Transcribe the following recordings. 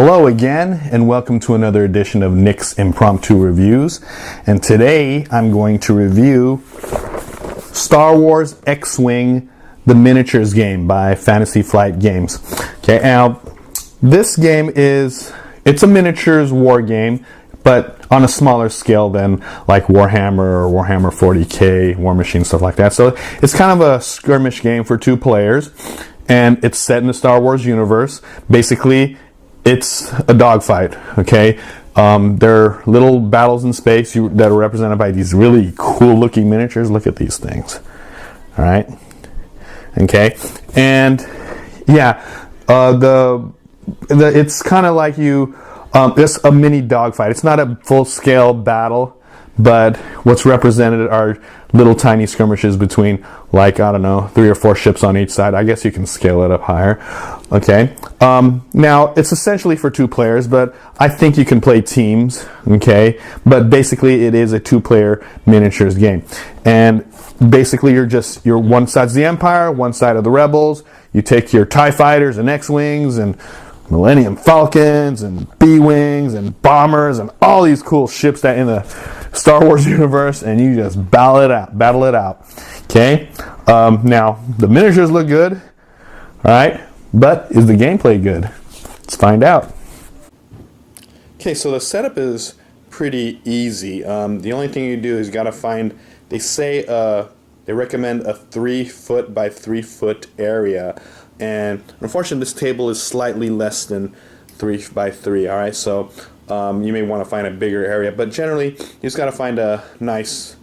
Hello again, and welcome to another edition of Nick's Impromptu Reviews. And today I'm going to review Star Wars X-Wing, the miniatures game by Fantasy Flight Games. Okay, now this game it's a miniatures war game, but on a smaller scale than like Warhammer or Warhammer 40K, War Machine, stuff like that. So it's kind of a skirmish game for 2 players, and it's set in the Star Wars universe. Basically, it's a dogfight, okay? There are little battles in space that are represented by these really cool-looking miniatures. Look at these things, all right? Okay, and yeah, it's kind of like it's a mini dogfight. It's not a full-scale battle, but what's represented are little tiny skirmishes between, like, I don't know, 3 or 4 ships on each side. I guess you can scale it up higher. Okay. Now, it's essentially for 2 players, but I think you can play teams. Okay. But basically, it is a 2-player miniatures game. And basically, you're one side's the Empire, one side of the Rebels. You take your TIE fighters and X-Wings and Millennium Falcons and B-Wings and bombers and all these cool ships that in the Star Wars universe, and you just battle it out. Okay? Now, the miniatures look good, all right? But is the gameplay good? Let's find out. Okay, so the setup is pretty easy. The only thing you do is you got to find, they recommend a 3-foot by 3-foot area. And unfortunately, this table is slightly less than 3 by 3. All right, so you may want to find a bigger area, but generally, you just got to find a nice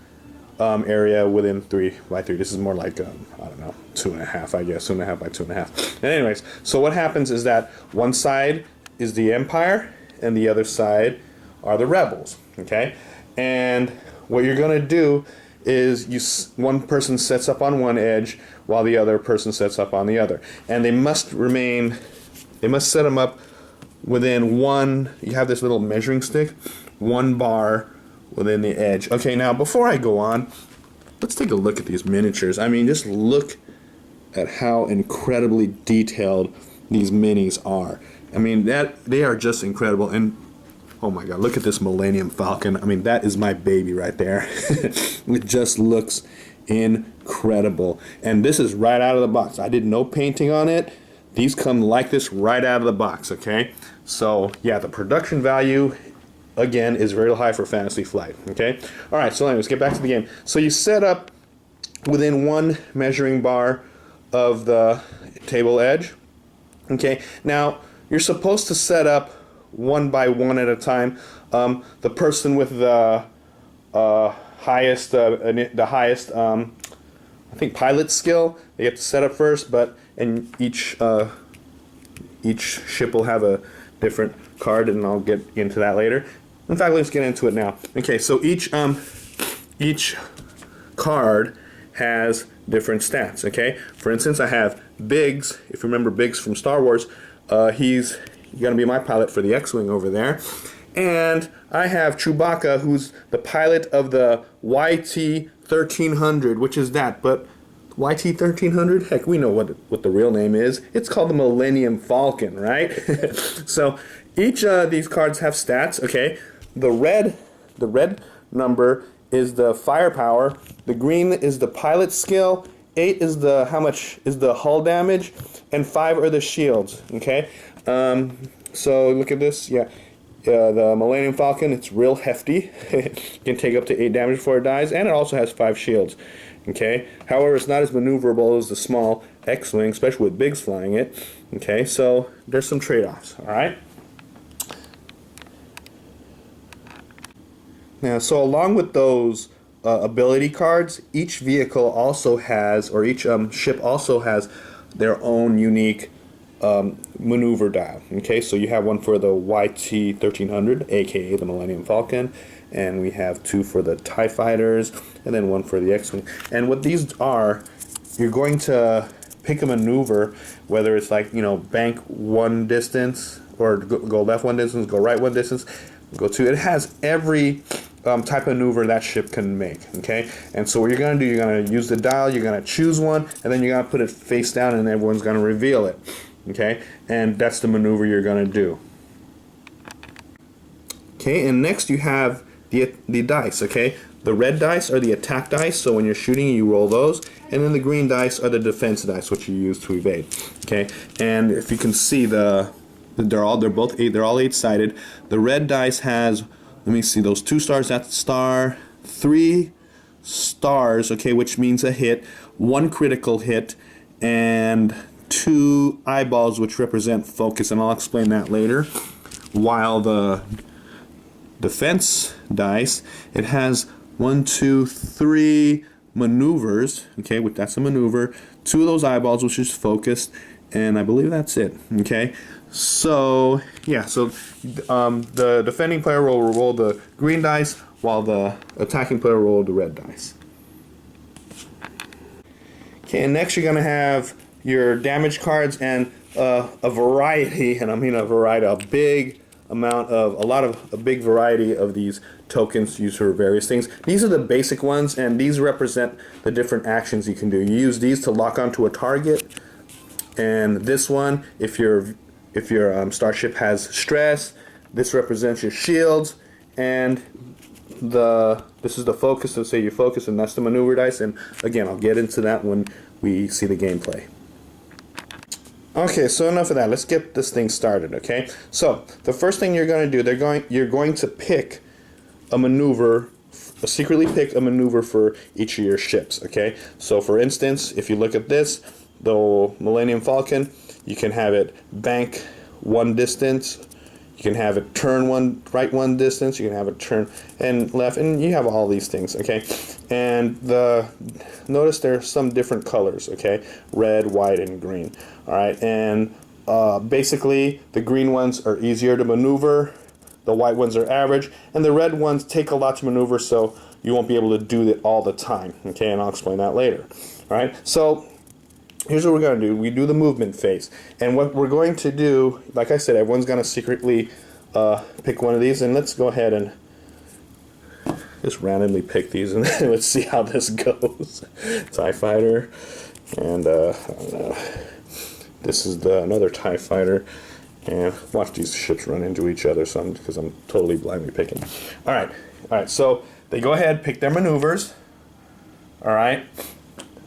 area within 3 by 3. This is more like I don't know, 2.5, I guess, 2.5 by 2.5. And anyways, so what happens is that one side is the Empire, and the other side are the Rebels. Okay, and what you're gonna do is one person sets up on one edge while the other person sets up on the other, and they must set them up within one. You have this little measuring stick, 1 bar within the edge. Okay, now before I go on, let's take a look at these miniatures. I mean, just look at how incredibly detailed these minis are. I mean, they are just incredible. And oh my God, look at this Millennium Falcon. I mean, that is my baby right there. It just looks incredible. And this is right out of the box. I did no painting on it. These come like this right out of the box, okay? So, yeah, the production value, again, is very high for Fantasy Flight, okay? All right, so anyways, get back to the game. So you set up within 1 measuring bar of the table edge, okay? Now, you're supposed to set up 1 by 1 at a time. The person with the highest, I think, pilot skill, they get to set up first, and each ship will have a different card, and I'll get into that later. In fact, let's get into it now. Okay, so each card has different stats. Okay, for instance, I have Biggs. If you remember Biggs from Star Wars, he's going to be my pilot for the X-Wing over there. And I have Chewbacca, who's the pilot of the YT-1300, which is that. But YT-1300, heck, we know what the real name is. It's called the Millennium Falcon, right? So each of these cards have stats, okay? The red number is the firepower. The green is the pilot skill. 8 is how much is the hull damage, and 5 are the shields, okay? So look at this, yeah. The Millennium Falcon, it's real hefty. It can take up to 8 damage before it dies, and it also has 5 shields. Okay. However, it's not as maneuverable as the small X-Wing, especially with Biggs flying it. Okay, so there's some trade-offs. All right. Now, so along with those ability cards, each vehicle also has, or each ship also has their own unique maneuver dial. Okay, so you have one for the YT-1300, aka the Millennium Falcon, and we have 2 for the TIE fighters, and then 1 for the X-Wing. And what these are, you're going to pick a maneuver, whether it's like, bank 1 distance, or go left 1 distance, go right 1 distance, go 2. It has every type of maneuver that ship can make, okay? And so what you're going to do, you're going to use the dial, you're going to choose one, and then you're going to put it face down, and everyone's going to reveal it, okay? And that's the maneuver you're going to do. Okay, and next you have the dice, okay? The red dice are the attack dice, so when you're shooting, you roll those. And then the green dice are the defense dice, which you use to evade. Okay, and if you can see, they're all 8-sided. The red dice has, let me see, those 2 stars. That's a star. 3 stars, okay, which means a hit. 1 critical hit, and 2 eyeballs, which represent focus, and I'll explain that later. While the defense dice, it has 1, 2, 3 maneuvers, okay, that's a maneuver, 2 of those eyeballs, which is focused, and I believe that's it, okay? So, yeah, so the defending player will roll the green dice, while the attacking player will roll the red dice. Okay, and next you're going to have your damage cards and a variety, and I mean a variety, a big variety of these tokens used for various things. These are the basic ones, and these represent the different actions you can do. You use these to lock onto a target, and this one, if your starship has stress, this represents your shields, and this is the focus, so say you focus, and that's the maneuver dice, and again, I'll get into that when we see the gameplay. Okay, so enough of that. Let's get this thing started, okay? So, the first thing you're going to do, you're going to pick a maneuver, secretly pick a maneuver for each of your ships, okay? So, for instance, if you look at this, the Millennium Falcon, you can have it bank 1 distance, you can have it turn right 1 distance, you can have it turn and left, and you have all these things, okay? And notice there's some different colors, okay? Red, white, and green. All right, and basically the green ones are easier to maneuver, the white ones are average, and the red ones take a lot to maneuver, so you won't be able to do it all the time, okay? And I'll explain that later. All right, so here's what we're going to do. We do the movement phase, and what we're going to do, like I said, everyone's going to secretly pick one of these, and let's go ahead and just randomly pick these, and let's see how this goes. TIE Fighter, and I don't know. This is another TIE Fighter, and watch these ships run into each other, because I'm totally blindly picking. All right. So they go ahead, pick their maneuvers. All right,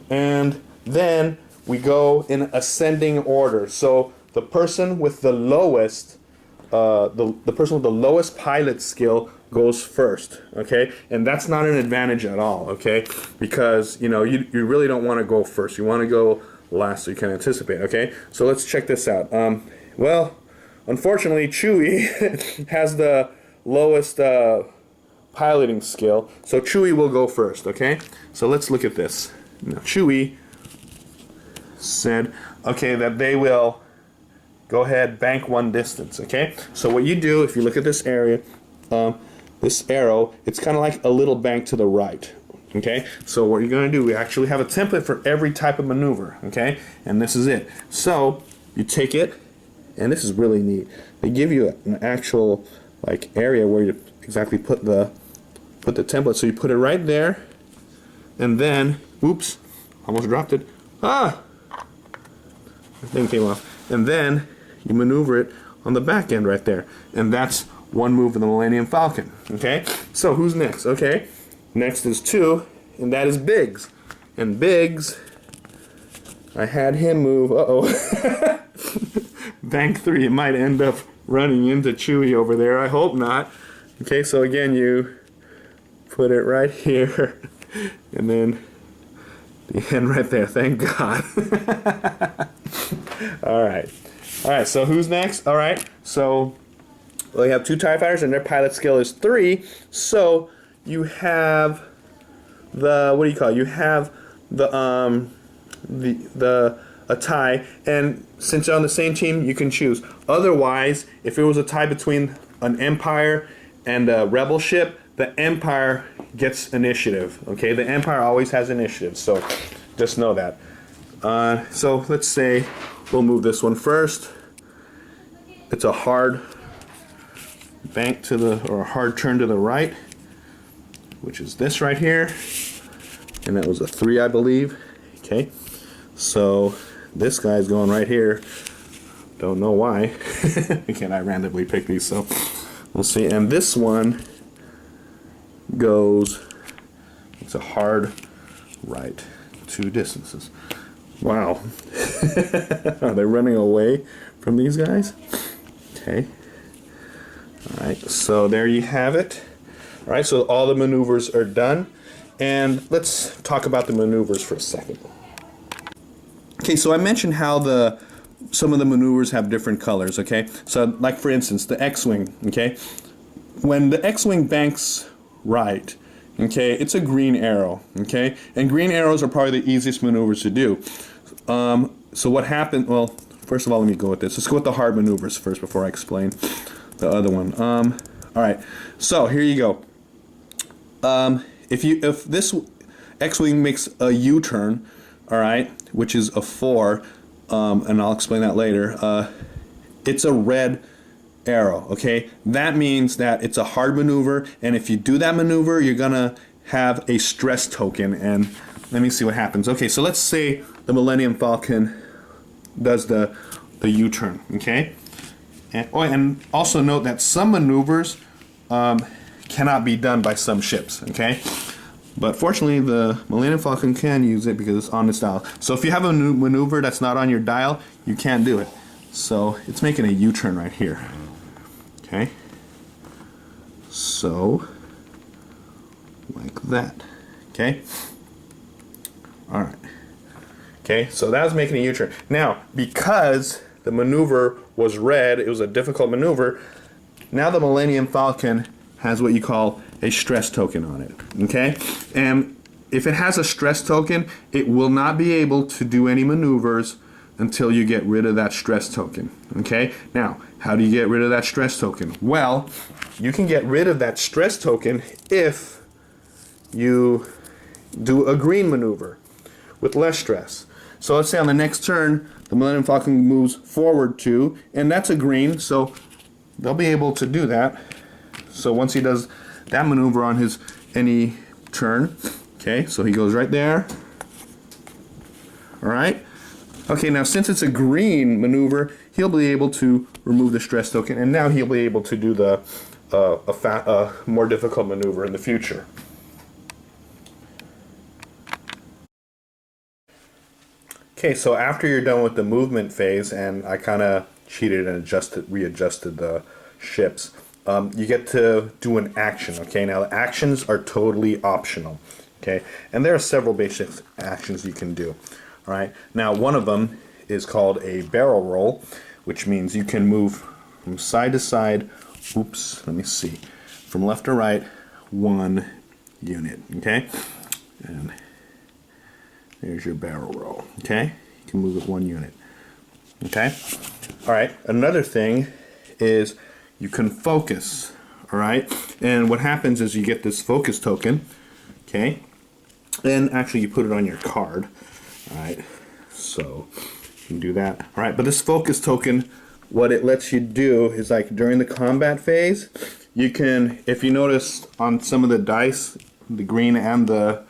and then we go in ascending order. So the person with the lowest, the person with the lowest pilot skill goes first. Okay, and that's not an advantage at all. Okay, because you really don't want to go first. You want to go last so you can anticipate. Okay, so let's check this out. Well, unfortunately, Chewie has the lowest piloting skill, so Chewie will go first. Okay, so let's look at this. Now, Chewie said, okay, that they will go ahead, bank 1 distance. Okay, so what you do, if you look at this area, this arrow, it's kind of like a little bank to the right. Okay, so what you're going to do, we actually have a template for every type of maneuver, okay, and this is it. So you take it, and this is really neat. They give you an actual area where you exactly put the template. So you put it right there, and then, oops, almost dropped it. The thing came off, and then you maneuver it on the back end right there, and that's one move of the Millennium Falcon. Okay, so who's next? Okay. Next is 2, and that is Biggs. And Biggs, I had him move, bank 3, it might end up running into Chewie over there, I hope not. Okay, so again, you put it right here, and then the end right there, thank God. Alright, so who's next? Alright, so we have 2 TIE Fighters, and their pilot skill is 3, so you have you have a tie, and since you're on the same team, you can choose. Otherwise, if it was a tie between an Empire and a Rebel ship, the Empire gets initiative. Okay, the Empire always has initiative, so just know that. So let's say we'll move this one first. It's a hard bank or a hard turn to the right, which is this right here, and that was a 3, I believe. Okay, so this guy's going right here. Don't know why. Again, I randomly picked these, so We'll see. And this one goes, it's a hard right, 2 distances. Wow. Are they running away from these guys? Okay. All right, so there you have it. All right, so all the maneuvers are done. And let's talk about the maneuvers for a second. Okay, so I mentioned how some of the maneuvers have different colors, okay? So like for instance, the X-Wing, okay? When the X-Wing banks right, okay, it's a green arrow, okay? And green arrows are probably the easiest maneuvers to do. So what happened, well, first of all, let me go with this. Let's go with the hard maneuvers first before I explain the other one. All right, so here you go. If this X-Wing makes a U-turn, all right, which is a 4, and I'll explain that later, it's a red arrow, okay? That means that it's a hard maneuver, and if you do that maneuver, you're gonna have a stress token, and let me see what happens. Okay, so let's say the Millennium Falcon does the U-turn, okay? And also note that some maneuvers cannot be done by some ships, okay? But fortunately, the Millennium Falcon can use it because it's on its dial. So if you have a maneuver that's not on your dial, you can't do it. So it's making a U-turn right here. Okay? So, like that. Okay? Alright. Okay, so that was making a U-turn. Now, because the maneuver was red, it was a difficult maneuver, now the Millennium Falcon has what you call a stress token on it, okay? And if it has a stress token, it will not be able to do any maneuvers until you get rid of that stress token, okay? Now, how do you get rid of that stress token? Well, you can get rid of that stress token if you do a green maneuver with less stress. So let's say on the next turn, the Millennium Falcon moves forward 2, and that's a green, so they'll be able to do that. So once he does that maneuver on his any turn, okay, so he goes right there. All right. Okay, now since it's a green maneuver, he'll be able to remove the stress token, and now he'll be able to do the more difficult maneuver in the future. Okay, so after you're done with the movement phase, and I kind of cheated and readjusted the ships, you get to do an action, okay? Now, the actions are totally optional, okay? And there are several basic actions you can do, all right? Now, one of them is called a barrel roll, which means you can move from side to side, oops, let me see, from left to right, 1 unit, okay? And there's your barrel roll, okay? You can move it 1 unit, okay? All right, another thing is you can focus, all right? And what happens is you get this focus token, okay? And actually you put it on your card, all right? So you can do that, all right? But this focus token, what it lets you do is like during the combat phase, you can, if you notice on some of the dice, the green and the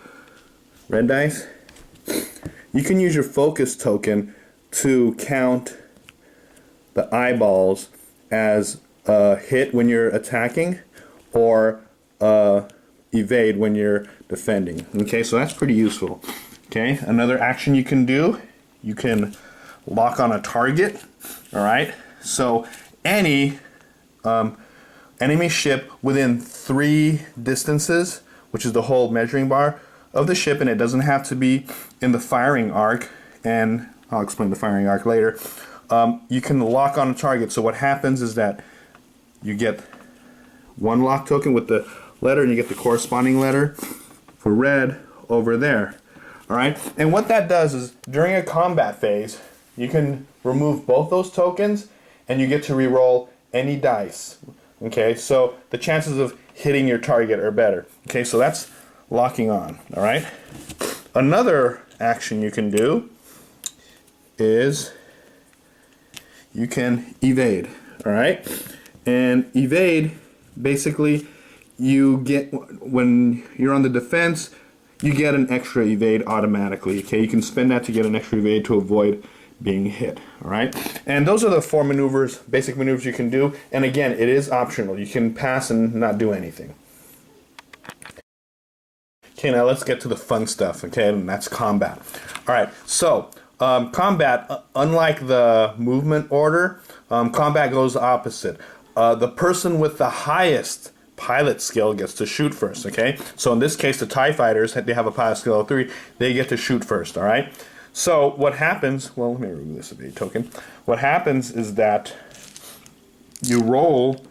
red dice, you can use your focus token to count the eyeballs as hit when you're attacking or evade when you're defending. Okay, so that's pretty useful. Okay, another action you can do, you can lock on a target. All right, so any enemy ship within 3 distances, which is the whole measuring bar of the ship, and it doesn't have to be in the firing arc, and I'll explain the firing arc later. You can lock on a target. So what happens is that you get 1 lock token with the letter, and you get the corresponding letter for red over there. All right, and what that does is during a combat phase, you can remove both those tokens, and you get to re-roll any dice. Okay, so the chances of hitting your target are better. Okay, so that's locking on. All right, another action you can do is you can evade. All right, and evade, basically you get, when you're on the defense, you get an extra evade automatically. Okay, you can spend that to get an extra evade to avoid being hit. All right, and those are the 4 maneuvers, basic maneuvers you can do. And again, it is optional. You can pass and not do anything. Okay, now let's get to the fun stuff. Okay, and that's combat. All right, so combat, unlike the movement order, combat goes opposite. The person with the highest pilot skill gets to shoot first. Okay, so in this case, the TIE fighters, they have a pilot skill of 3. They get to shoot first. All right. So what happens? Well, let me remove this ability token. What happens is that you roll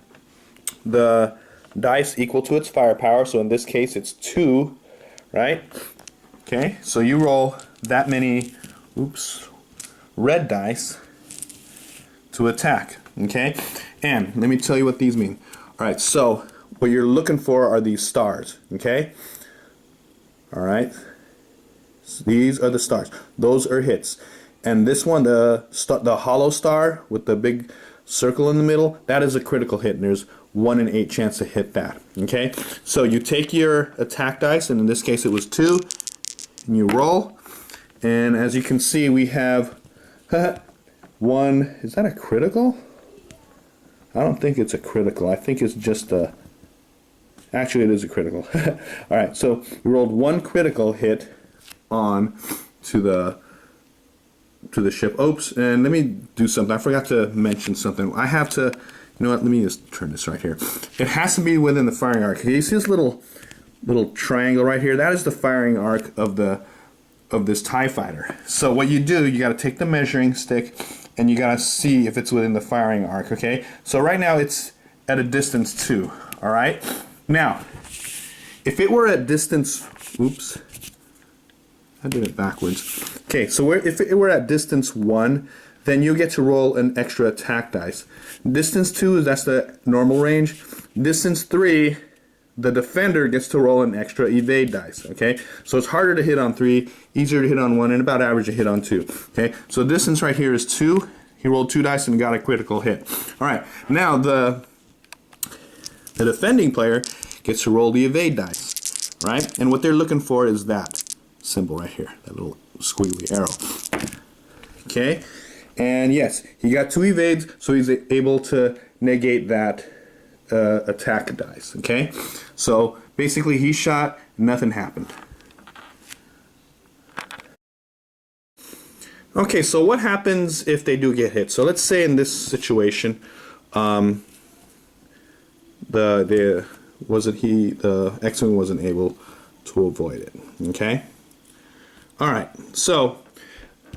the dice equal to its firepower. So in this case, it's 2, right? Okay. So you roll that many, red dice to attack. Okay. And let me tell you what these mean. All right. So what you're looking for are these stars. Okay. All right. These are the stars. Those are hits. And this one, the hollow star with the big circle in the middle, that is a critical hit. And there's 1 in 8 chance to hit that. Okay? So you take your attack dice, and in this case it was 2, and you roll. And as you can see, we have 1. Is that a critical? I don't think it's a critical. I think it's just a... Actually, it is a critical. Alright, so we rolled 1 critical hit on to the ship. Oops, and let me do something. I forgot to mention something. I have to, you know what, let me just turn this right here. It has to be within the firing arc. Okay, you see this little triangle right here? That is the firing arc of this TIE fighter. So what you do, you got to take the measuring stick and you got to see if it's within the firing arc, okay? So right now it's at a distance 2, all right? Now, if it were at distance, I did it backwards. Okay, so if it were at distance 1, then you get to roll an extra attack dice. Distance 2, that's the normal range. Distance 3, the defender gets to roll an extra evade dice. Okay, so it's harder to hit on 3, easier to hit on 1, and about average to hit on 2. Okay, so distance right here is 2. He rolled 2 dice and got a critical hit. All right, now the defending player gets to roll the evade dice, right? And what they're looking for is that symbol right here, that little squiggly arrow. Okay, and yes, he got 2 evades, so he's able to negate that attack dice. Okay, so basically he shot, nothing happened. Okay, so what happens if they do get hit? So let's say in this situation, the X-Wing wasn't able to avoid it. Okay. All right, so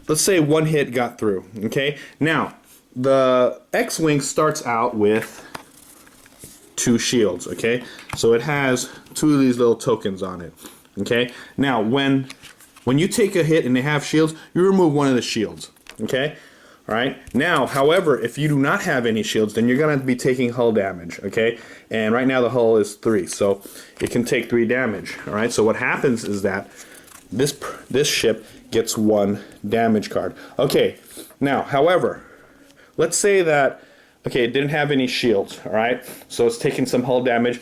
let's say 1 hit got through, okay? Now, the X-Wing starts out with 2 shields, okay? So it has 2 of these little tokens on it, okay? Now, when you take a hit and they have shields, you remove 1 of the shields, okay? All right. Now, however, if you do not have any shields, then you're going to be taking hull damage, okay? And right now the hull is 3, so it can take 3 damage, all right? So what happens is that this ship gets 1 damage card. Okay, now, however, let's say that, okay, it didn't have any shields, all right? So it's taking some hull damage,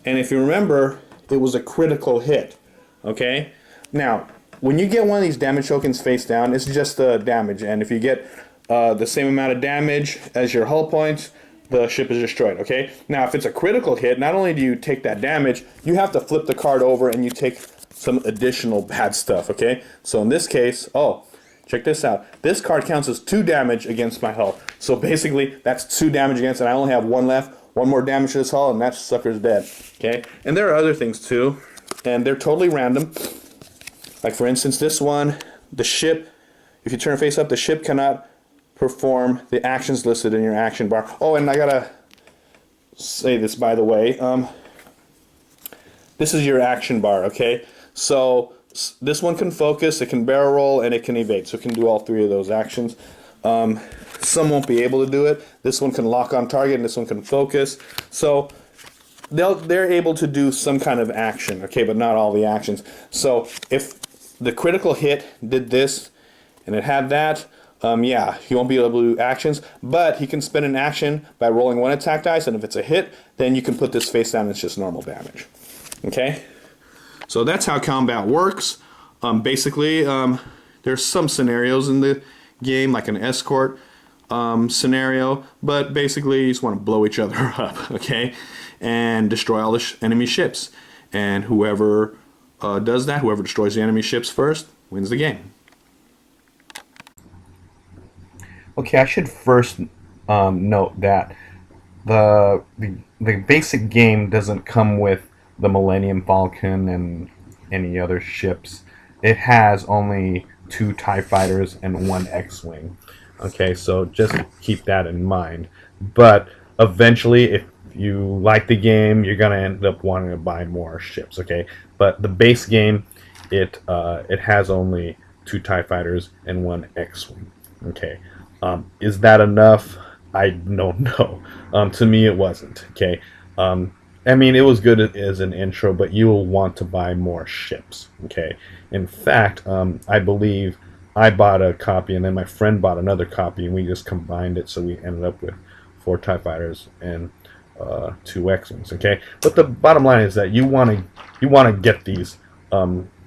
and if you remember, it was a critical hit, okay? Now, when you get one of these damage tokens face down, it's just the damage, and if you get the same amount of damage as your hull points, the ship is destroyed, okay? Now, if it's a critical hit, not only do you take that damage, you have to flip the card over and you take some additional bad stuff, okay? So in this case, oh, check this out. This card counts as 2 damage against my hull. So basically, that's 2 damage against, and I only have 1 left. 1 more damage to this hull, and that sucker's dead, okay? And there are other things too, and they're totally random. Like for instance, this one, the ship, if you turn face up, the ship cannot perform the actions listed in your action bar. Oh, and I gotta say this, by the way. This is your action bar, okay? So this one can focus, it can barrel roll, and it can evade. So it can do all 3 of those actions. Some won't be able to do it. This one can lock on target, and this one can focus. So they're able to do some kind of action, okay, but not all the actions. So if the critical hit did this, and it had that, yeah, he won't be able to do actions, but he can spend an action by rolling 1 attack dice, and if it's a hit, then you can put this face down and it's just normal damage. Okay? So that's how combat works. Basically, there's some scenarios in the game, like an escort scenario, but basically you just want to blow each other up, okay, and destroy all the enemy ships. And whoever does that, whoever destroys the enemy ships first, wins the game. Okay, I should first note that the basic game doesn't come with the Millennium Falcon and any other ships. It has only 2 TIE fighters and 1 X-Wing. Okay, so just keep that in mind. But eventually, if you like the game, you're gonna end up wanting to buy more ships. Okay, but the base game, it has only 2 TIE fighters and 1 X-Wing. Okay, is that enough? I don't know. To me, it wasn't. Okay, I mean, it was good as an intro, but you will want to buy more ships. Okay, in fact, I believe I bought a copy, and then my friend bought another copy, and we just combined it, so we ended up with 4 TIE fighters and 2 X-Wings. Okay, but the bottom line is that you want to get these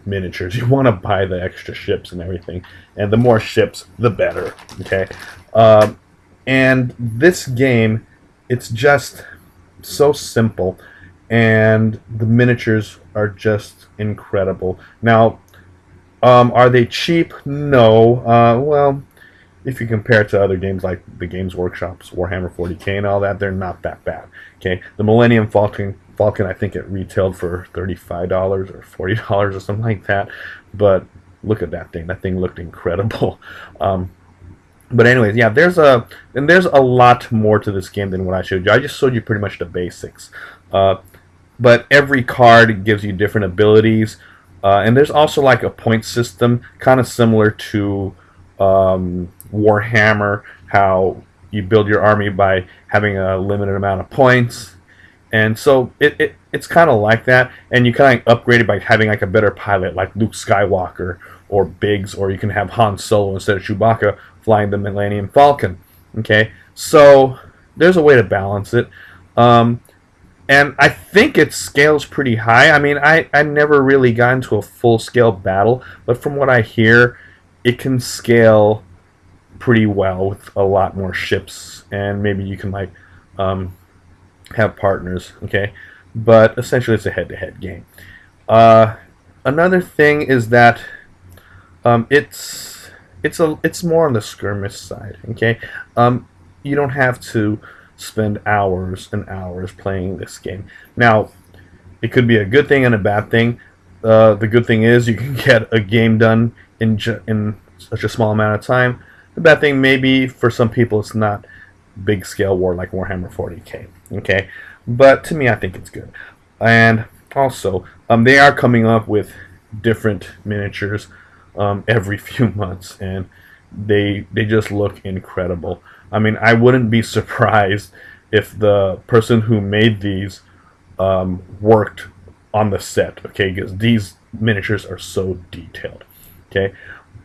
miniatures. You want to buy the extra ships and everything, and the more ships, the better. Okay, and this game, it's just so simple, and the miniatures are just incredible. Now, are they cheap? No. Well, if you compare it to other games like the Games Workshop's Warhammer 40K and all that, they're not that bad. Okay, the Millennium Falcon, I think it retailed for $35 or $40 or something like that. But look at that thing. That thing looked incredible. But anyways, yeah, there's a lot more to this game than what I showed you. I just showed you pretty much the basics. But every card gives you different abilities. And there's also like a point system, kind of similar to Warhammer, how you build your army by having a limited amount of points. And so it's kind of like that, and you kind of upgrade it by having like a better pilot, like Luke Skywalker or Biggs, or you can have Han Solo instead of Chewbacca flying the Millennium Falcon. Okay, so there's a way to balance it. And I think it scales pretty high. I mean, I never really got into a full-scale battle, but from what I hear, it can scale pretty well with a lot more ships, and maybe you can like have partners. Okay, but essentially it's a head-to-head game. Another thing is that it's more on the skirmish side. Okay, you don't have to spend hours and hours playing this game. Now, it could be a good thing and a bad thing. The good thing is you can get a game done in such a small amount of time. The bad thing, maybe for some people, it's not big scale war like Warhammer 40K. Okay, but to me, I think it's good. And also, they are coming up with different miniatures every few months, and they just look incredible. I mean, I wouldn't be surprised if the person who made these worked on the set, okay, because these miniatures are so detailed, okay?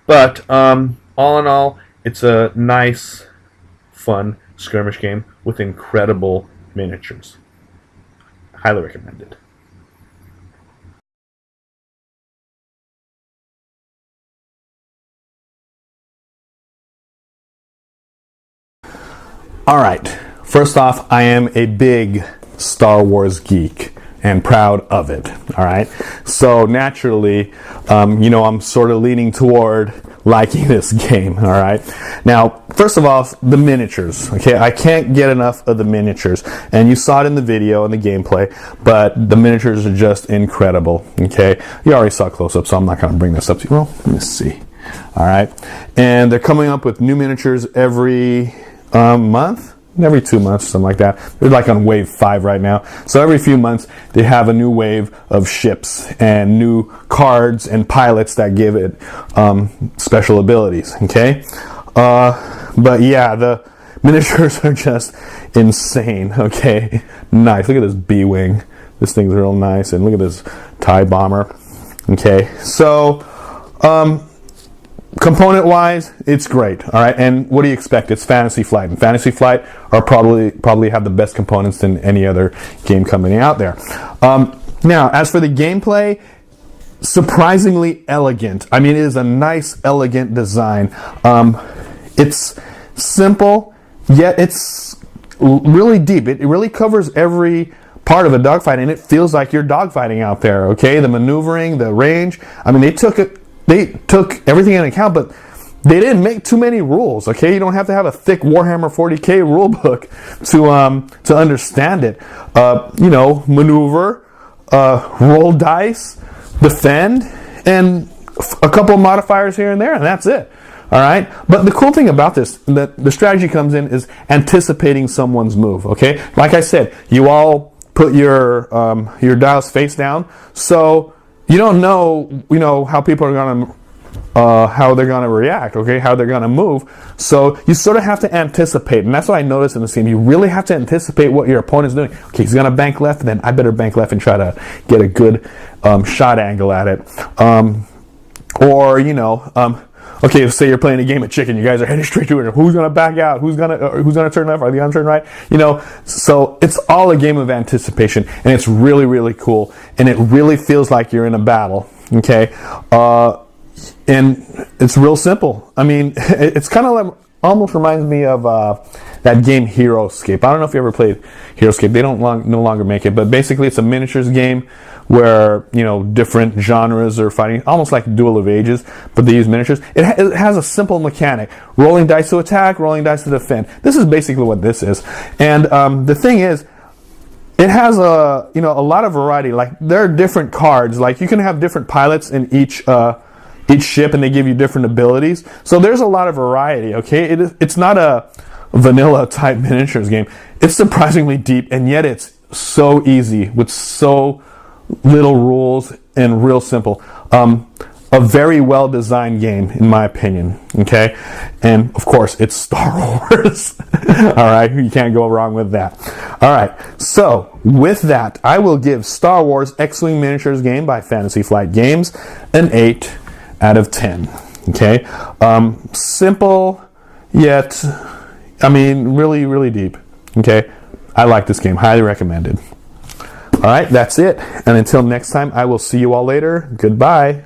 But all in all, it's a nice, fun skirmish game with incredible miniatures. Highly recommended. All right. First off, I am a big Star Wars geek and proud of it. All right. So naturally, I'm sort of leaning toward liking this game. All right. Now, first of all, the miniatures. Okay. I can't get enough of the miniatures, and you saw it in the video and the gameplay, but the miniatures are just incredible. Okay. You already saw close up, so I'm not going to bring this up to you. Well, let me see. All right. And they're coming up with new miniatures every month, every 2 months, something like that. They're like on wave 5 right now. So every few months they have a new wave of ships and new cards and pilots that give it special abilities. Okay, but yeah, the miniatures are just insane. Okay, nice. Look at this B-wing. This thing's real nice, and look at this TIE bomber. Okay, so component wise, it's great. All right, and what do you expect? It's Fantasy Flight, and Fantasy Flight are probably have the best components than any other game company out there. Now, as for the gameplay, surprisingly elegant. I mean, it is a nice, elegant design. It's simple, yet it's really deep. It really covers every part of a dogfight, and it feels like you're dogfighting out there. Okay, the maneuvering, the range. I mean, they took everything into account, but they didn't make too many rules. Okay, you don't have to have a thick Warhammer 40K rule book to understand it. Maneuver, roll dice, defend, and a couple of modifiers here and there, and that's it. All right, but the cool thing about this, that the strategy comes in, is anticipating someone's move. Okay, like I said, you all put your dials face down, so you don't know how people are gonna how they're gonna react. Okay, how they're gonna move. So you sort of have to anticipate, and that's what I noticed in this game. You really have to anticipate what your opponent's doing. Okay, he's gonna bank left, then I better bank left and try to get a good shot angle at it. Okay, say you're playing a game of chicken, you guys are heading straight to it. Who's gonna back out? Who's gonna turn left? Are they gonna turn right? So it's all a game of anticipation, and it's really, really cool, and it really feels like you're in a battle. Okay, and it's real simple. I mean, it's kind of like, almost reminds me of that game HeroScape. I don't know if you ever played HeroScape. They no longer make it, but basically it's a miniatures game where different genres are fighting, almost like Duel of Ages, but they use miniatures. It has a simple mechanic: rolling dice to attack, rolling dice to defend. This is basically what this is. And the thing is, it has a lot of variety. Like, there are different cards. Like, you can have different pilots in each ship, and they give you different abilities. So there's a lot of variety. Okay, it's not a vanilla type miniatures game. It's surprisingly deep, and yet it's so easy with so little rules and real simple. A very well designed game, in my opinion. Okay, and of course it's Star Wars. All right, you can't go wrong with that. All right, so with that, I will give Star Wars X-Wing Miniatures game by Fantasy Flight Games an 8 out of 10. Okay, simple, yet really, really deep. Okay, I like this game, highly recommended. All right, that's it, and until next time, I will see you all later. Goodbye.